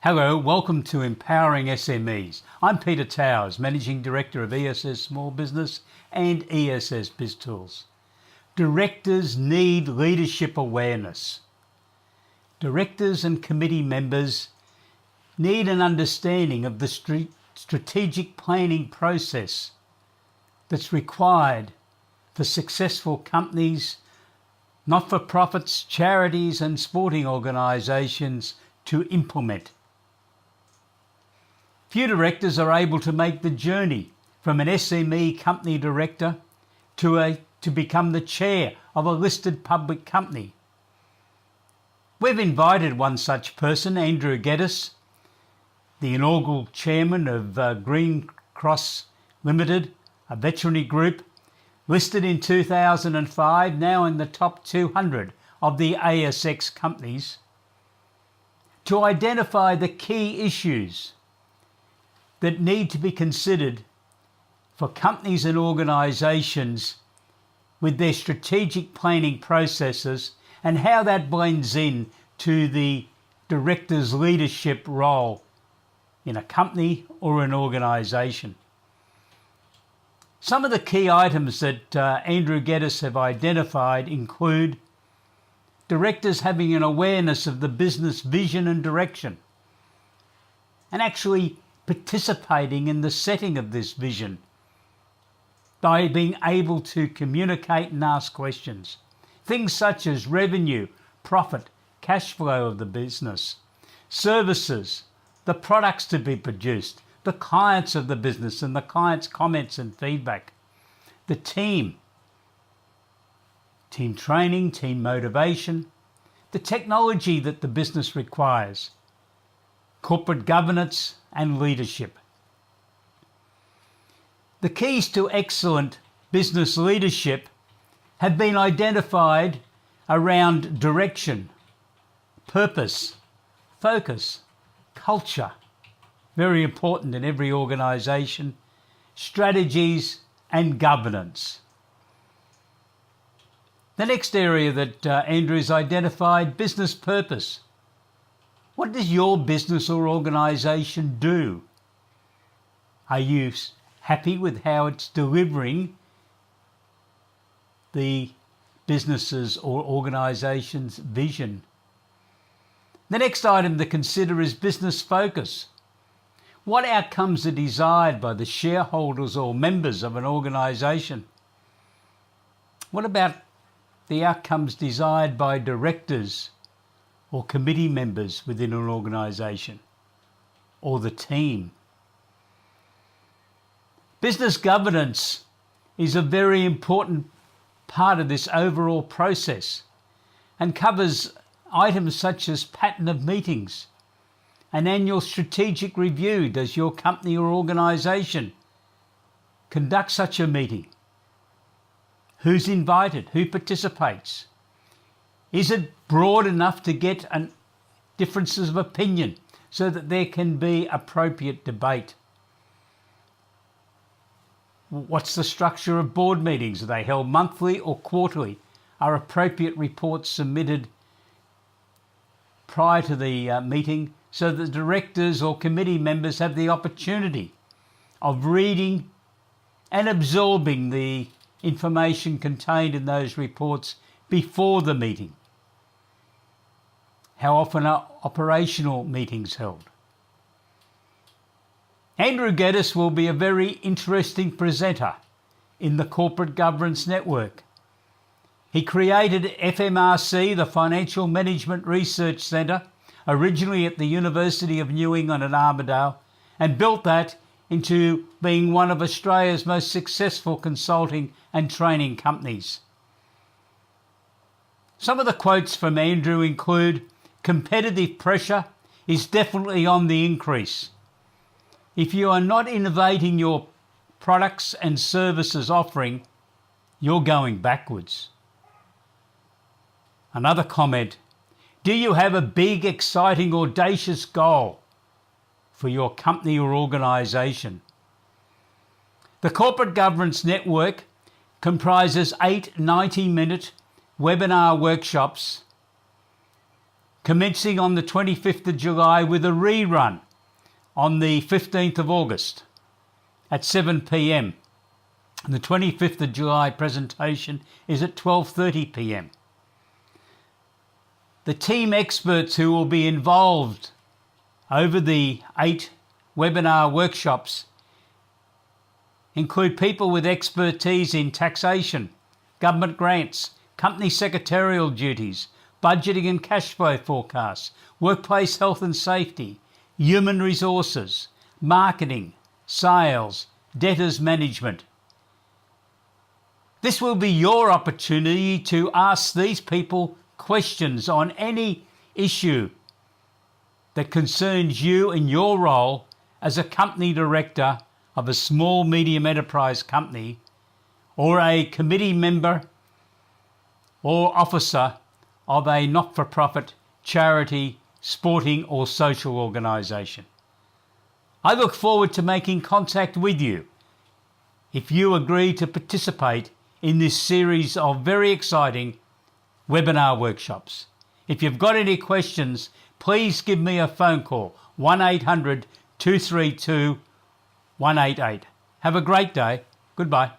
Hello, welcome to Empowering SMEs. I'm Peter Towers, Managing Director of ESS Small Business and ESS BIZTOOLS. Directors need leadership awareness. Directors and committee members need an understanding of the strategic planning process that's required for successful companies, not-for-profits, charities and sporting organisations to implement. Few directors are able to make the journey from an SME company director to become the chair of a listed public company. We've invited one such person, Andrew Geddes, the inaugural chairman of Green Cross Limited, a veterinary group listed in 2005, now in the top 200 of the ASX companies, to identify the key issues that need to be considered for companies and organisations with their strategic planning processes and how that blends in to the director's leadership role in a company or an organisation. Some of the key items that Andrew Geddes have identified include directors having an awareness of the business vision and direction, and actually participating in the setting of this vision by being able to communicate and ask questions. Things such as revenue, profit, cash flow of the business, services, the products to be produced, the clients of the business and the clients' comments and feedback, the team training, team motivation, the technology that the business requires, corporate governance and leadership. The keys to excellent business leadership have been identified around direction, purpose, focus, culture, very important in every organisation, strategies and governance. The next area that Andrew's identified, business purpose. What does your business or organisation do? Are you happy with how it's delivering the business's or organisation's vision? The next item to consider is business focus. What outcomes are desired by the shareholders or members of an organisation? What about the outcomes desired by directors or committee members within an organisation or the team? Business governance is a very important part of this overall process and covers items such as pattern of meetings, an annual strategic review. Does your company or organisation conduct such a meeting? Who's invited? Who participates? Is it broad enough to get differences of opinion so that there can be appropriate debate? What's the structure of board meetings? Are they held monthly or quarterly? Are appropriate reports submitted prior to the meeting so that directors or committee members have the opportunity of reading and absorbing the information contained in those reports before the meeting? How often are operational meetings held? Andrew Geddes will be a very interesting presenter in the Corporate Governance Network. He created FMRC, the Financial Management Research Centre, originally at the University of New England at Armidale, and built that into being one of Australia's most successful consulting and training companies. Some of the quotes from Andrew include, competitive pressure is definitely on the increase. If you are not innovating your products and services offering, you're going backwards. Another comment, do you have a big, exciting, audacious goal for your company or organisation? The Corporate Governance Network comprises 8 90-minute webinar workshops commencing on the 25th of July with a rerun on the 15th of August at 7 p.m. The 25th of July presentation is at 12:30 p.m. The team experts who will be involved over the 8 webinar workshops include people with expertise in taxation, government grants, company secretarial duties, budgeting and cash flow forecasts, workplace health and safety, human resources, marketing, sales, debtors management. This will be your opportunity to ask these people questions on any issue that concerns you in your role as a company director of a small medium enterprise company, or a committee member or officer of a not-for-profit, charity, sporting or social organisation. I look forward to making contact with you if you agree to participate in this series of very exciting webinar workshops. If you've got any questions, please give me a phone call, 1-800-232-188. Have a great day. Goodbye.